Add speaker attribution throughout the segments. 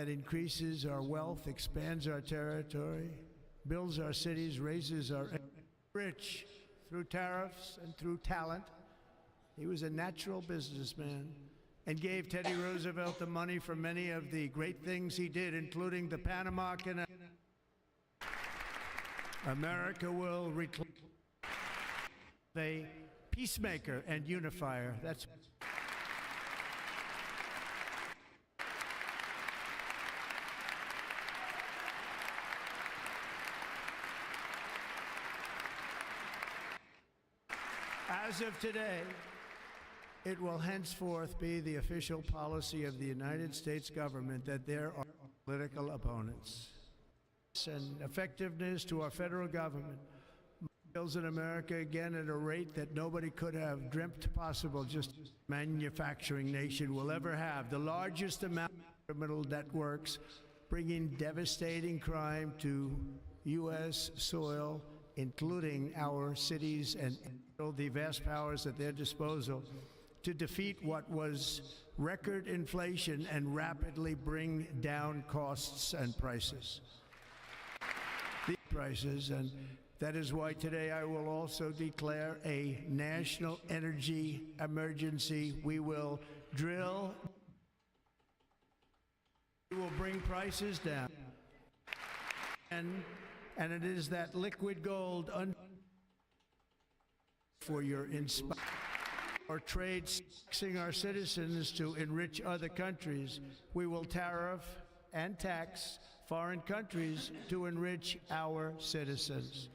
Speaker 1: that increases our wealth, expands our territory, builds our cities, raises our rich through tariffs and through talent. He was a natural businessman and gave Teddy Roosevelt the money for many of the great things he did, including the Panama Canal. America will reclaim a peacemaker and unifier. That's as of today, it will henceforth be the official policy of the United States government that there are political opponents. And effectiveness to our federal government bills in America again at a rate that nobody could have dreamt possible. Just manufacturing nation will ever have the largest amount of criminal networks, bringing devastating crime to U.S. soil, including our cities, and the vast powers at their disposal to defeat what was record inflation and rapidly bring down costs and prices. And that is why today I will also declare a national energy emergency. We will drill, we will bring prices down, and it is that liquid gold for your inspiration or trade, taxing our citizens to enrich other countries. We will tariff and tax foreign countries to enrich our citizens.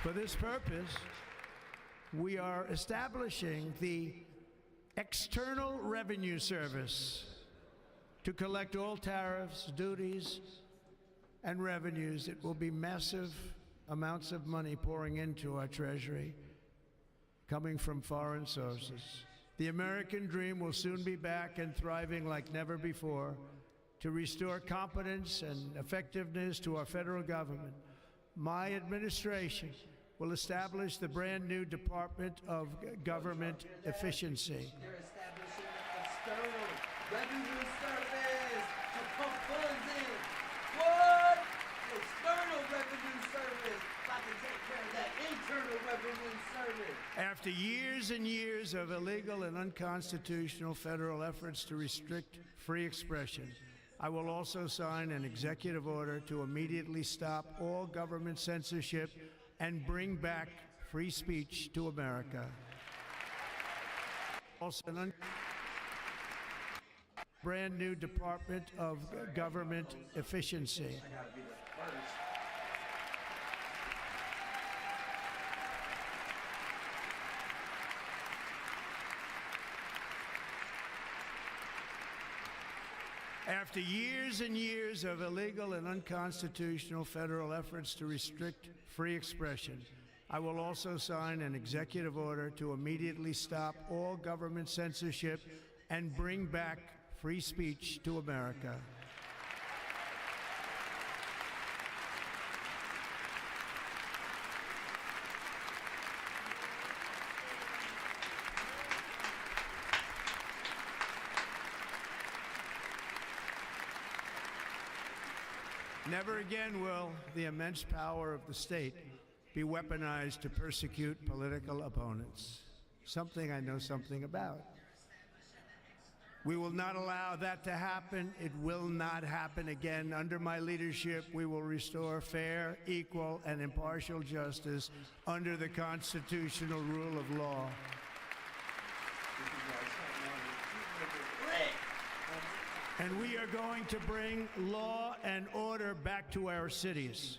Speaker 1: For this purpose, we are establishing the External Revenue Service to collect all tariffs, duties, and revenues. It will be massive amounts of money pouring into our treasury, coming from foreign sources. The American dream will soon be back and thriving like never before. To restore competence and effectiveness to our federal government, my administration will establish the brand new Department of Government Efficiency.
Speaker 2: They're establishing an External Revenue Service to pump funds in. What? External Revenue Service about to take care of that Internal Revenue Service.
Speaker 1: After years and years of illegal and unconstitutional federal efforts to restrict free expression, I will also sign an executive order to immediately stop all government censorship and bring back free speech to America. Also, an brand new Department of Government Efficiency. After years and years of illegal and unconstitutional federal efforts to restrict free expression, I will also sign an executive order to immediately stop all government censorship and bring back free speech to America. Never again will the immense power of the state be weaponized to persecute political opponents, something I know something about. We will not allow that to happen. It will not happen again. Under my leadership, we will restore fair, equal, and impartial justice under the constitutional rule of law. And we are going to bring law and order back to our cities.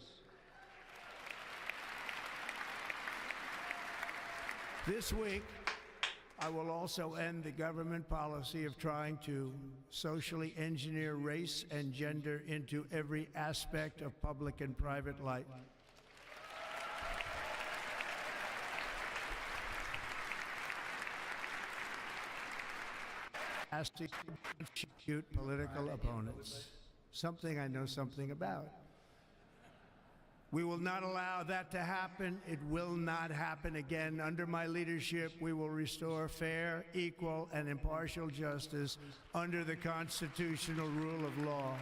Speaker 1: This week, I will also end the government policy of trying to socially engineer race and gender into every aspect of public and private life. Has to execute political opponents, something I know something about. We will not allow that to happen. It will not happen again. Under my leadership, we will restore fair, equal, and impartial justice under the constitutional rule of law.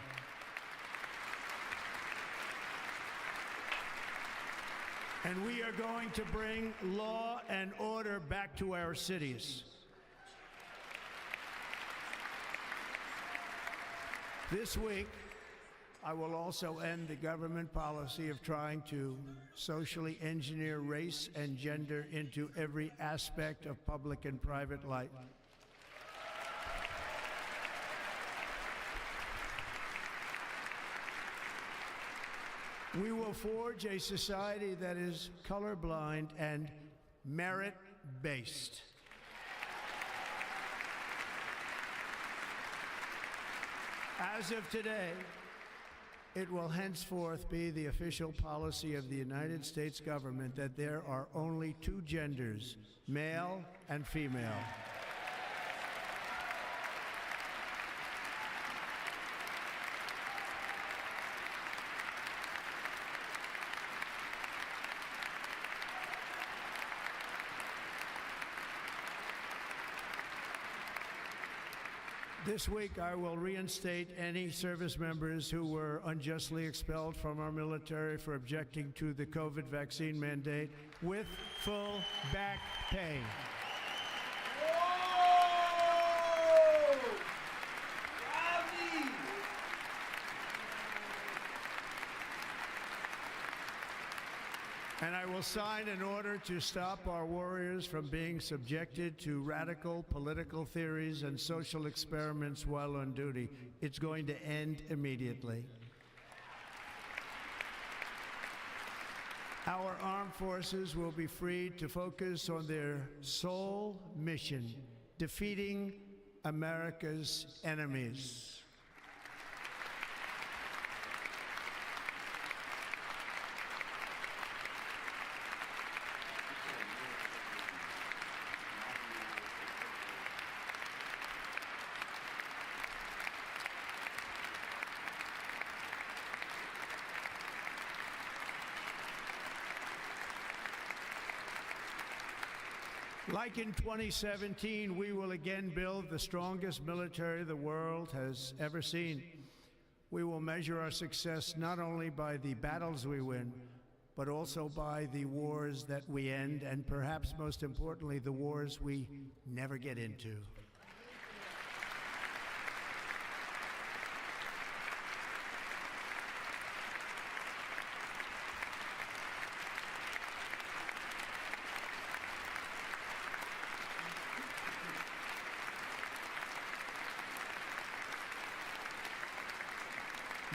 Speaker 1: And we are going to bring law and order back to our cities. This week, I will also end the government policy of trying to socially engineer race and gender into every aspect of public and private life. We will forge a society that is colorblind and merit-based. As of today, it will henceforth be the official policy of the United States government that there are only two genders, male and female. This week, I will reinstate any service members who were unjustly expelled from our military for objecting to the COVID vaccine mandate with full back pay.
Speaker 2: Whoa! Rowdy!
Speaker 1: And I will sign an order to stop our warriors from being subjected to radical political theories and social experiments while on duty. It's going to end immediately. Our armed forces will be freed to focus on their sole mission, defeating America's enemies. Like in 2017, we will again build the strongest military the world has ever seen. We will measure our success not only by the battles we win, but also by the wars that we end, and perhaps most importantly, the wars we never get into.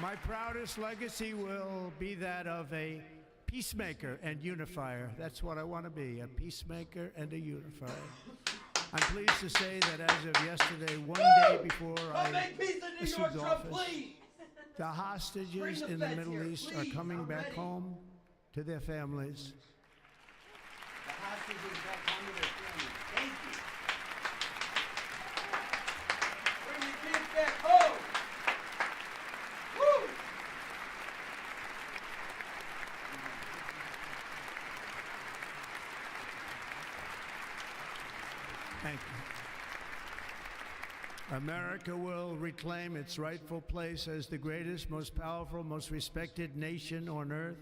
Speaker 1: My proudest legacy will be that of a peacemaker and unifier. That's what I want to be, a peacemaker and a unifier. I'm pleased to say that as of yesterday, one day before I assumed office, the hostages in the Middle East are coming back home to their families.
Speaker 2: The hostages back home to their families. Thank you. Bring the kids back home. Woo!
Speaker 1: Thank you. America will reclaim its rightful place as the greatest, most powerful, most respected nation on earth,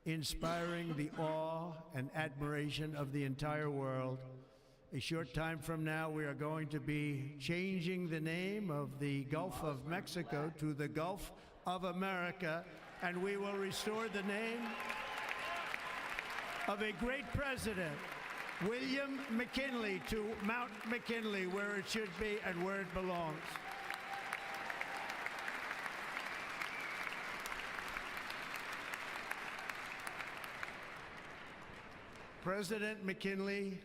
Speaker 1: inspiring the awe and admiration of the entire world. A short time from now, we are going to be changing the name of the Gulf of Mexico to the Gulf of America, and we will restore the name of a great president, William McKinley, to Mount McKinley, where it should be and where it belongs. President McKinley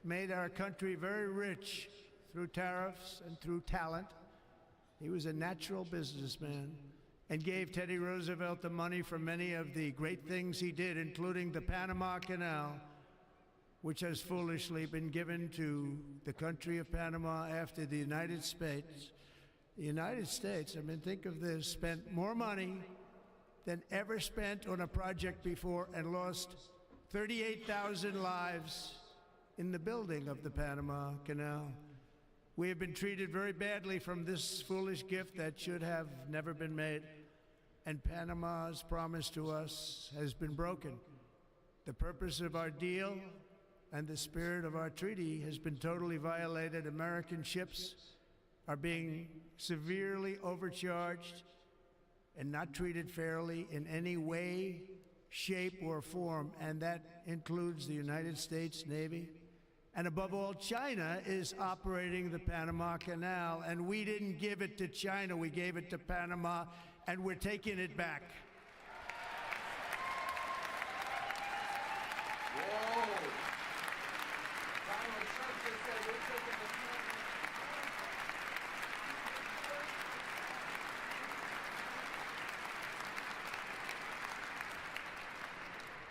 Speaker 1: made our country very rich through tariffs and through talent. He was a natural businessman and gave Teddy Roosevelt the money for many of the great things he did, including the Panama Canal, which has foolishly been given to the country of Panama after the United States. The United States, I mean, think of this, spent more money than ever spent on a project before and lost 38,000 lives in the building of the Panama Canal. We have been treated very badly from this foolish gift that should have never been made, and Panama's promise to us has been broken. The purpose of our deal and the spirit of our treaty has been totally violated. American ships are being severely overcharged and not treated fairly in any way, shape, or form, and that includes the United States Navy. And above all, China is operating the Panama Canal, and we didn't give it to China, we gave it to Panama, and we're taking it back.
Speaker 2: Whoa! Donald Trump just said we're taking the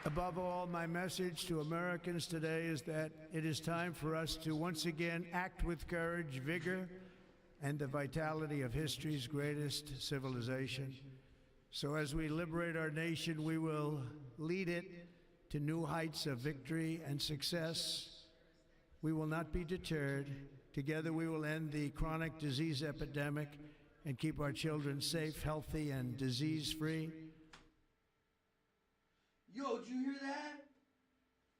Speaker 1: Above all, my message to Americans today is that it is time for us to once again act with courage, vigor, and the vitality of history's greatest civilization. So as we liberate our nation, we will lead it to new heights of victory and success. We will not be deterred. Together we will end the chronic disease epidemic and keep our children safe, healthy, and disease-free.
Speaker 2: Yo, did you hear that?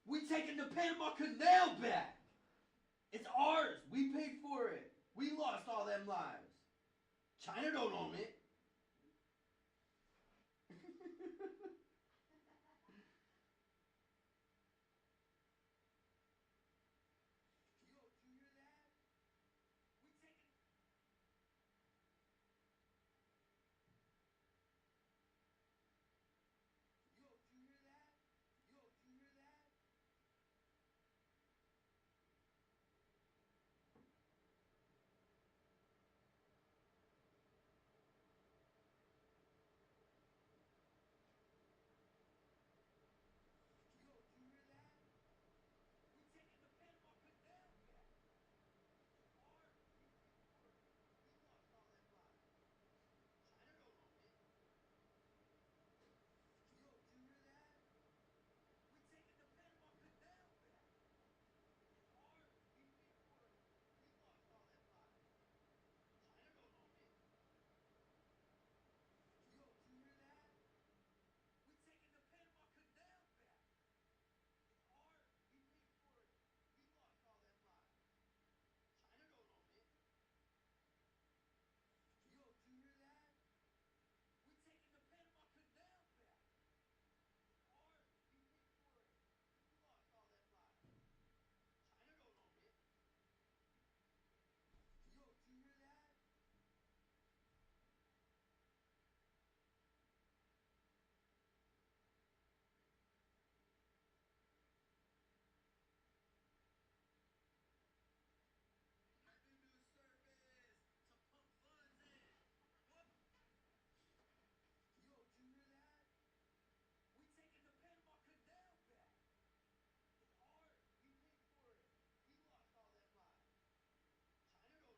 Speaker 2: We taking the Panama Canal back. It's ours. We paid for it. We lost all them lives. China don't own it. Yo, did you hear that? We taking Yo, did you hear that? Yo, did you hear that? Yo, did you hear that? We taking the Panama Canal back. It's ours. We paid for it. We lost all them lives. China don't own it. Yo, did you hear that? We taking the Panama Canal back. It's ours. We paid for it. We lost all them lives. China don't own it. Yo, did you hear that? We taking the Panama Canal back. It's ours. We paid for it. We lost all them lives. China don't own it. Yo, did you hear that? We taking the Panama Canal back. It's ours. We paid for it. We lost all them lives. China don't own it. Yo, did you hear that? Revenue service to pump funds in. What? Yo, did you hear that? We taking the Panama Canal back. It's ours. We paid for it. We lost all them lives. China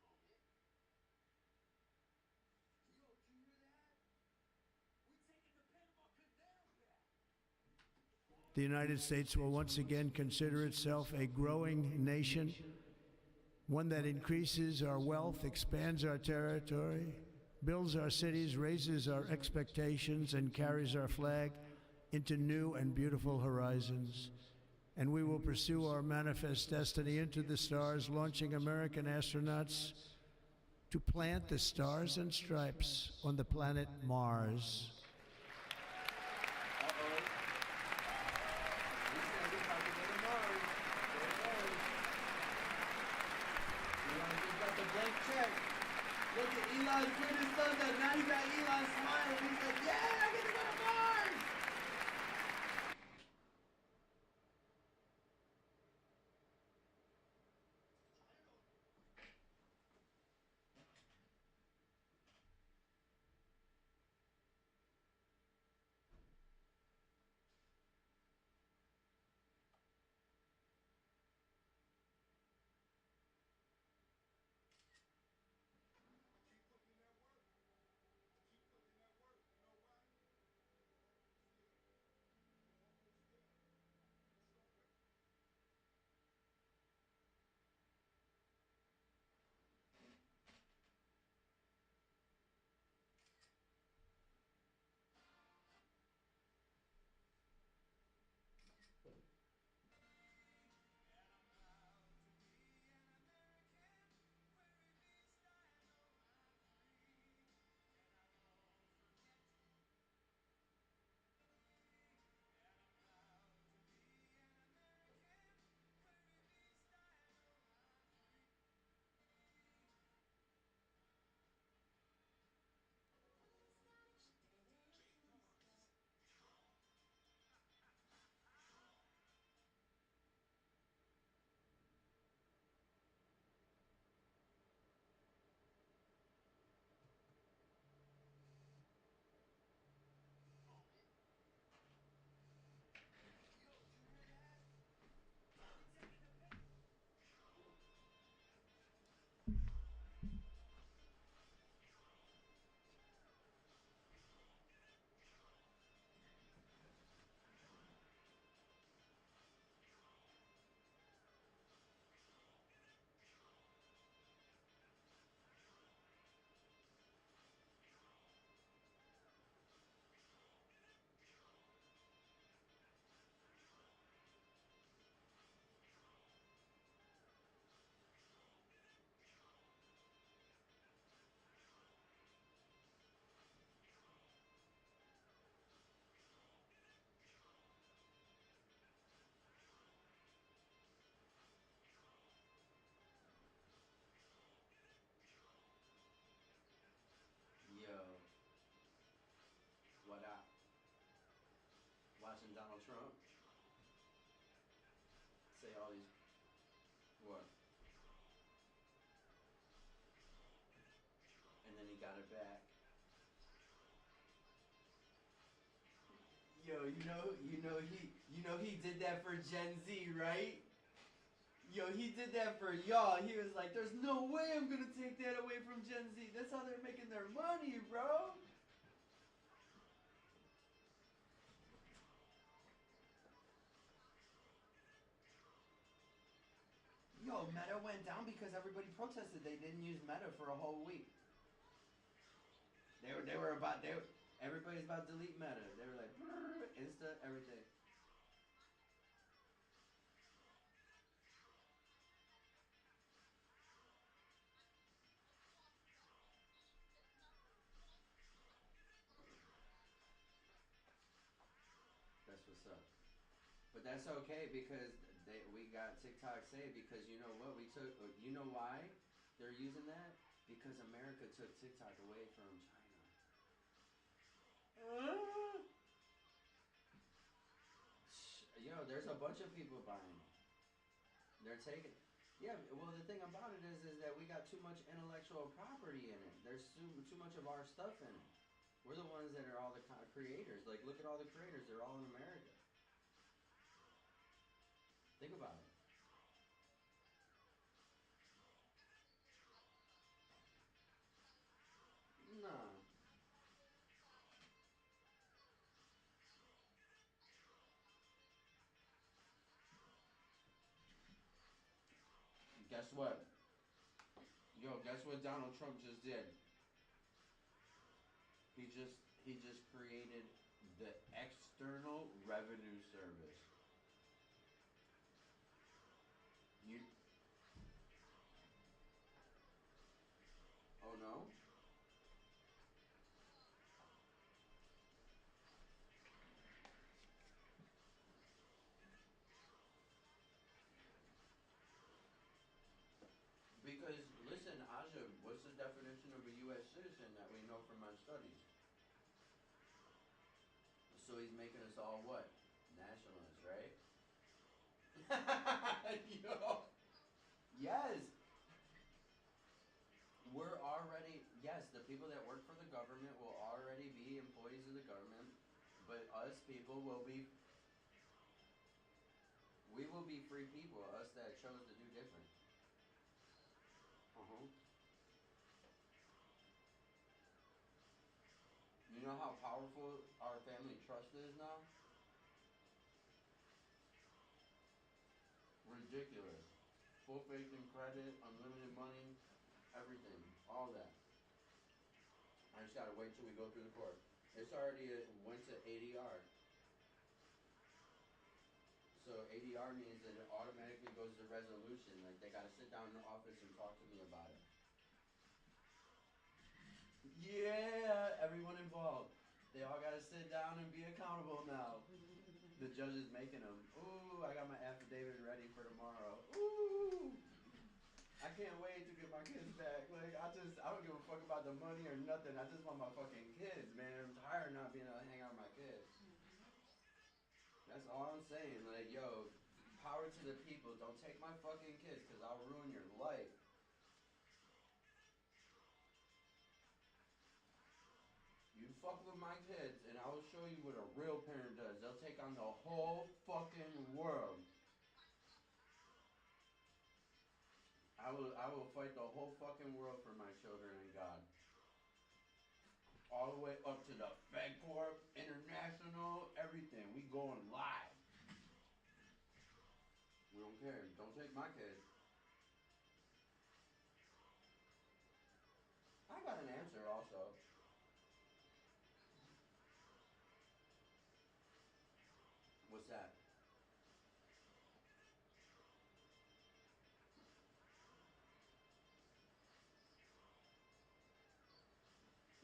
Speaker 2: don't own it. Yo, did you hear that? We taking the Panama Canal back.
Speaker 1: The United States will once again consider itself a growing nation, one that increases our wealth, expands our territory, builds our cities, raises our expectations, and carries our flag into new and beautiful horizons. And we will pursue our manifest destiny into the stars, launching American astronauts to plant the stars and stripes on the planet Mars.
Speaker 2: We said we about to go to Mars. There it goes. Elon just got the blank check. Look at Elon put his thumbs up. Now he got Elon smiling. He said, yeah, I get to go to Mars. he did that for Gen Z, right? Yo, he did that for y'all. He was like, "There's no way I'm gonna take that away from Gen Z. That's how they're making their money, bro." Yo, Meta went down because everybody protested. They didn't use Meta for a whole week. Everybody's about to delete Meta. They were like, Insta, everything. That's what's up. But that's okay because we got TikTok saved because you know what? You know why they're using that? Because America took TikTok away from China. Yo, there's a bunch of people buying. They're taking. Yeah, well, the thing about it is that we got too much intellectual property in it. There's too much of our stuff in it. We're the ones that are all the creators. Like, look at all the creators. They're all in America. Think about it. Nah. Guess what? Yo, guess what Donald Trump just did? He just created the External Revenue Service. You Oh no? Because listen, Aja, what's the definition of a U.S. citizen that we know from our studies? So he's making us all what? Nationalists, right? Yo, yes, yes, the people that work for the government will already be employees of the government, but us people we will be free people, us that chose to do different. Uh-huh. You know how powerful our family trust is now? Ridiculous. Full faith and credit, unlimited money, everything, all that. I just gotta wait till we go through the court. It's already went to ADR. So ADR means that it automatically goes to resolution. Like they gotta sit down in the office and talk to me about it. Yeah, everyone involved. They all gotta sit down and be accountable now. The judge is making them. Ooh, I got my affidavit ready for tomorrow. Ooh, I can't wait to get my kids back. Like I don't give a fuck about the money or nothing. I just want my fucking kids, man. I'm tired of not being able to hang out with my kids. That's all I'm saying. Like, yo, power to the people. Don't take my fucking kids, cause I'll ruin your life. You fuck with my kids, and I will show you what a real parent does. They'll take on the whole fucking world. I will fight the whole fucking world for my children and God. All the way up to the Fed Corp, international, everything. We going live. We don't care. Don't take my kids. I got an answer also. What's that?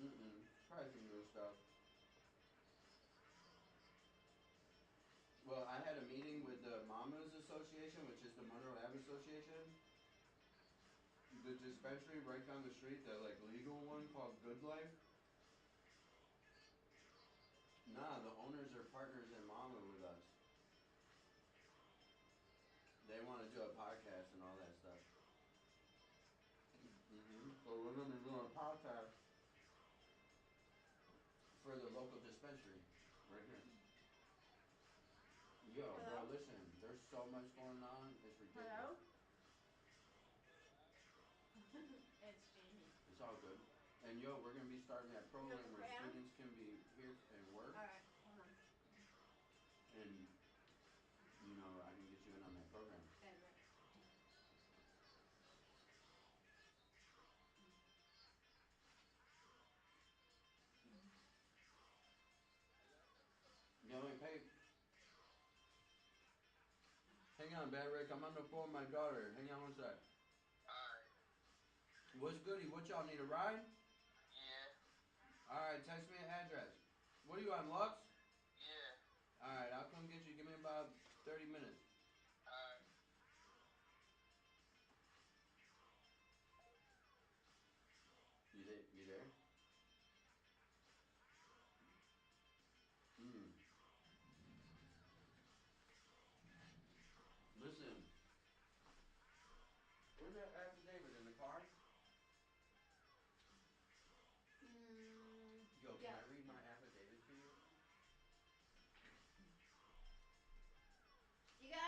Speaker 2: Mm-mm. Try some new stuff. Well, I had a meeting with the Mamas Association, which is the Monroe Ave Association. The dispensary right down the street, the like legal one called Good Life. Nah, the owners are partners in Mama with us. They want to do a podcast and all that stuff. So we're gonna be doing a podcast for the local dispensary right here. so much going on. It's ridiculous.
Speaker 3: Hello? It's Jamie.
Speaker 2: It's all good. And yo, we're gonna be starting that
Speaker 3: You have
Speaker 2: program
Speaker 3: a
Speaker 2: where
Speaker 3: crayon?
Speaker 2: students can be here and work,
Speaker 3: Alright, hold on.
Speaker 2: and you know I can get you in on that program.
Speaker 3: Okay, right.
Speaker 2: Yo, hey, hang on, Bad Rick. I'm on the phone with my daughter. Hang on one sec.
Speaker 4: Alright.
Speaker 2: What's goody? What y'all need a ride?
Speaker 4: Yeah.
Speaker 2: Alright, text me an address. What are you on, Lux?
Speaker 4: Yeah.
Speaker 2: Alright, I'll come get you. Give me about 30 minutes.
Speaker 4: Alright.
Speaker 2: You there? You there? Hmm. Listen. Where's that affidavit in the car? Yo, can
Speaker 3: Yeah.
Speaker 2: I read my affidavit to you?
Speaker 3: You got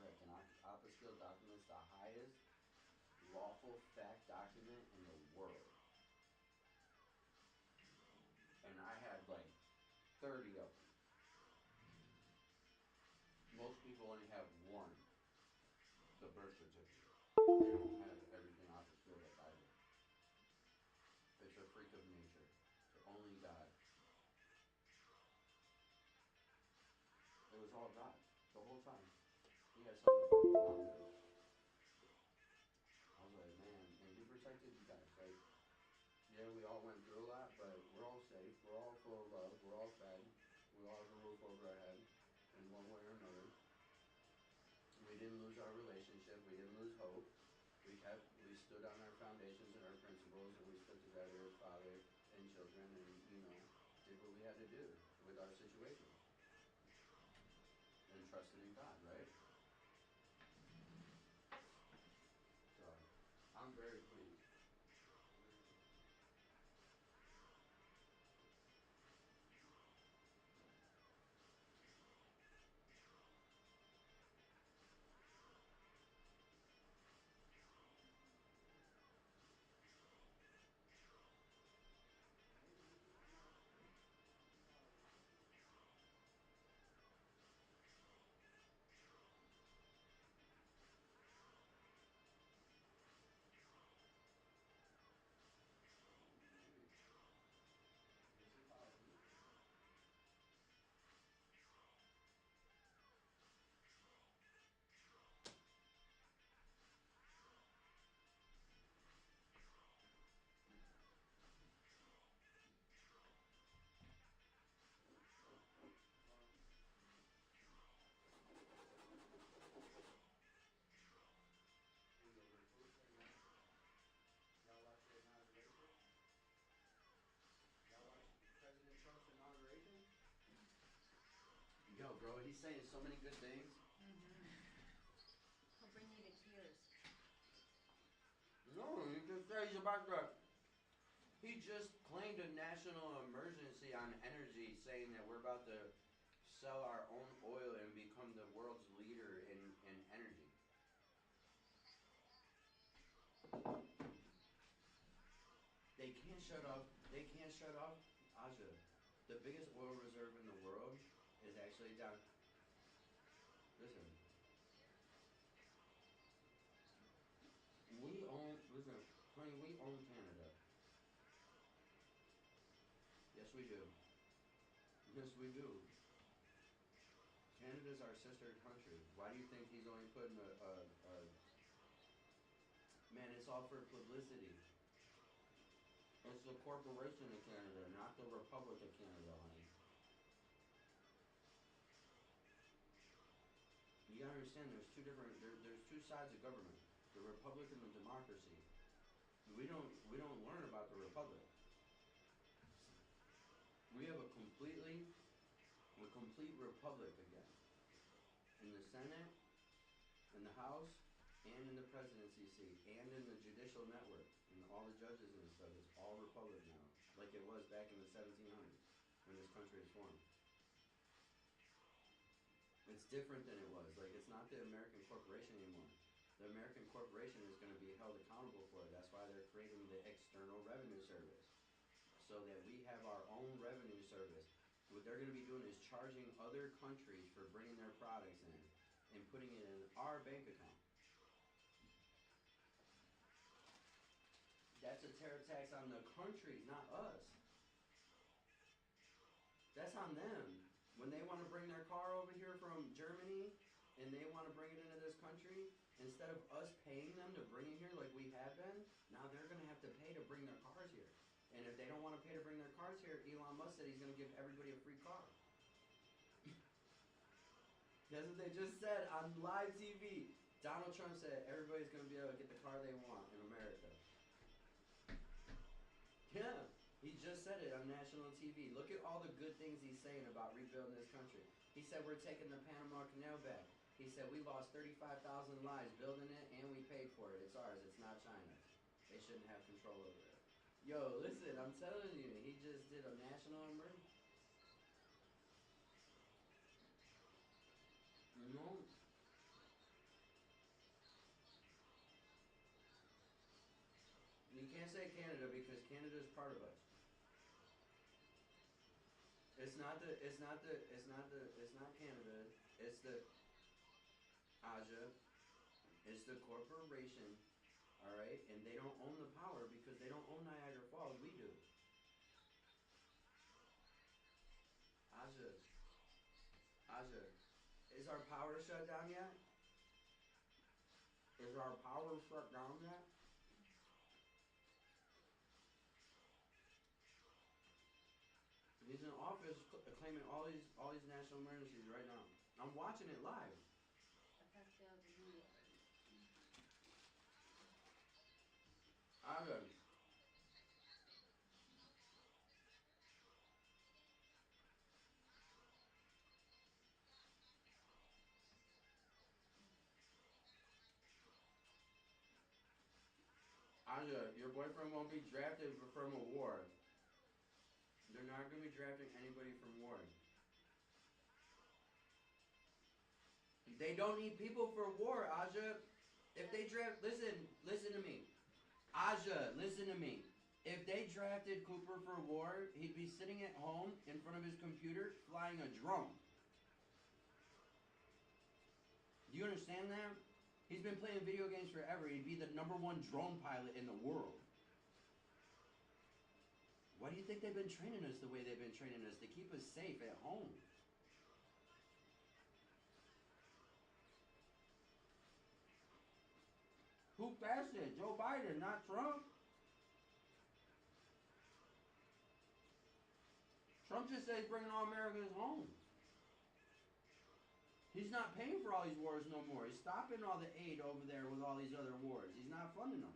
Speaker 2: correct. An apostille document is the highest lawful fact document in the world. And I had like 30 of them. Most people only have one, the birth certificate. They don't have everything apostille like I did. It's a freak of nature. So only God. It was all God the whole time. He had something to do, not me. I was like, man, and He protected you guys. Like, yeah, we all went through a lot, but we're all safe. We're all full of love. We're all fed. We all have a roof over our head in one way or another. We didn't lose our relationship. We didn't lose hope. We stood on our foundations and our principles, and we stood together as father and children, and did what we had to do with our situation, and trusted in God, right? So, I'm very pleased. Maybe I'm not sure. Maybe. This is possible. Well, we ordered food right now. Y'all watch the inauguration? Y'all watch President Trump's inauguration? Yo, bro, he's saying so many good things.
Speaker 3: He'll bring you to tears.
Speaker 2: No, he just said he's about to. He just claimed a national emergency on energy, saying that we're about to sell our own oil and become the world's leader in energy. They can't shut off. They can't shut off. Aja, the biggest oil reserve in the world is actually down. Listen, we own. Listen, honey, we own Canada. Yes, we do. Yes, we do. Canada's our sister country. Why do you think he's only putting a man? It's all for publicity. It's the corporation of Canada, not the Republic of Canada, honey. You gotta understand. There's two sides of government: the Republic and the democracy. We don't learn about the Republic. We have a complete republic again in the Senate, in the House, and in the presidency seat, and in the judicial network, and all the judges and stuff. It's all republic now, like it was back in the 1700s when this country was formed. It's different than it was. Like, it's not the American corporation anymore. The American corporation is going to be held accountable for it. That's why they're creating the External Revenue Service, so that we have our own revenue service. What they're going to be doing is charging other countries for bringing their products in and putting it in our bank account. That's a tariff tax on the country, not us. That's on them. When they want to bring their car over here from Germany and they want to bring it into this country, instead of us paying them to bring it here like we have been, now they're going to have to pay to bring their cars here. And if they don't want to pay to bring their cars here, Elon Musk said he's going to give everybody a free car. That's what they just said on live TV. Donald Trump said everybody's going to be able to get the car they want in America. Yeah, he just said it on national TV. Look at all the good things he's saying about rebuilding this country. He said we're taking the Panama Canal back. He said we lost 35,000 lives building it and we paid for it. It's ours. It's not China's. They shouldn't have control over it. Yo, listen, I'm telling you, he just did a national emergency. No, can't say Canada because Canada is part of us. It's not Canada. It's the Aja. It's the corporation, all right? And they don't own the power because they don't own Niagara Falls. We do. Aja, Aja, is our power shut down yet? Is our power shut down yet? He's in office claiming all these national emergencies right now. I'm watching it live. Aja, Aja, your boyfriend won't be drafted from a war. They're not going to be drafting anybody from war. They don't need people for war, Aja. If they draft, listen to me. Aja, listen to me. If they drafted Cooper for war, he'd be sitting at home in front of his computer flying a drone. Do you understand that? He's been playing video games forever. He'd be the #1 drone pilot in the world. Why do you think they've been training us the way they've been training us? To keep us safe at home. Who passed it? Joe Biden, not Trump. Trump just said he's bringing all Americans home. He's not paying for all these wars no more. He's stopping all the aid over there with all these other wars. He's not funding them.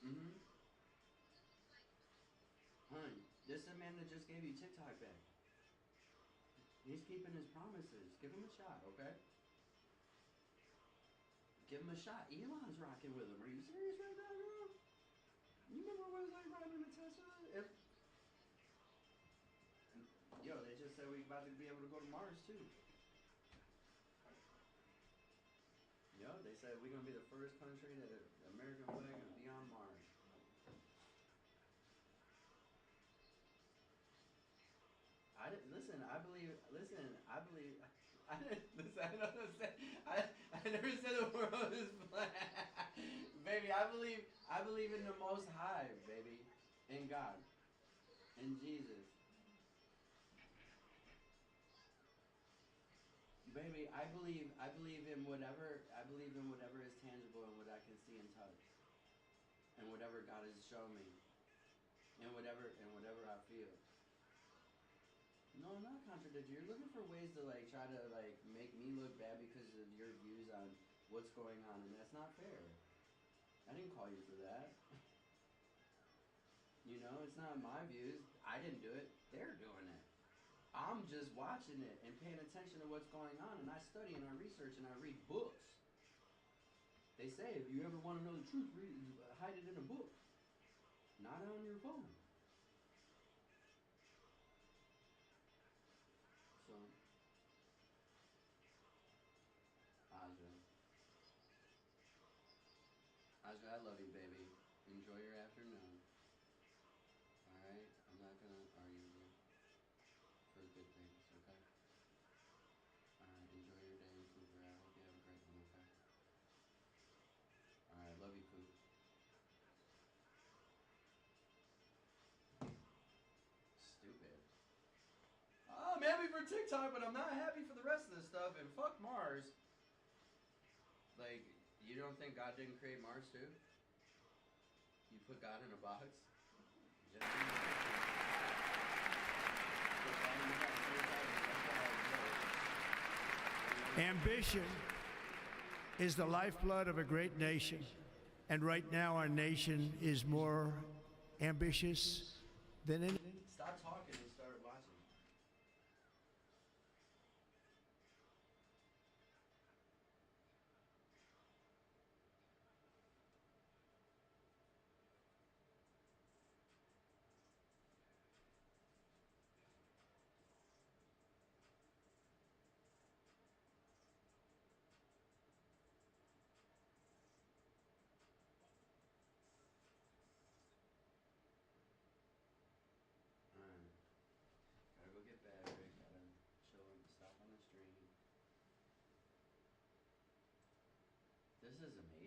Speaker 2: Mm-hmm. Hun, this is the man that just gave you TikTok back. He's keeping his promises. Give him a shot, okay? Give him a shot. Elon's rocking with him. Are you serious right now, girl? You remember what it was like riding in a Tesla? Yo, they just said we about to be able to go to Mars too. Yo, they said we're gonna be the first country that the American flag is be on Mars. I didn't listen. I believe. Listen. I believe. I didn't listen. I don't say. I never said the world is flat, baby. I believe. I believe in the Most High, baby, in God, in Jesus, baby. I believe. I believe in whatever. I believe in whatever is tangible and what I can see and touch, and whatever God has shown me, and whatever I feel. No, I'm not contradicting. You're looking for ways to like try to like make me look bad because of your views on what's going on, and that's not fair. I didn't call you for that. You know, it's not my views. I didn't do it. They're doing it. I'm just watching it and paying attention to what's going on, and I study and I research and I read books. They say if you ever want to know the truth, hide it in a book, not on your phone. So, Aja. Aja, I love you, baby. Enjoy your afternoon. Alright? I'm not gonna argue with you for good things, okay? Alright, enjoy your day in Cooper. I hope you have a great one, okay? Alright, love you, Coop. Stupid. Oh, I'm happy for TikTok, but I'm not happy for the rest of this stuff, and fuck Mars. Like, you don't think God didn't create Mars too? You put God in a box? Just
Speaker 1: Ambition is the lifeblood of a great nation. And right now, our nation is more ambitious than any.
Speaker 2: stop talking and start watching. This is amazing.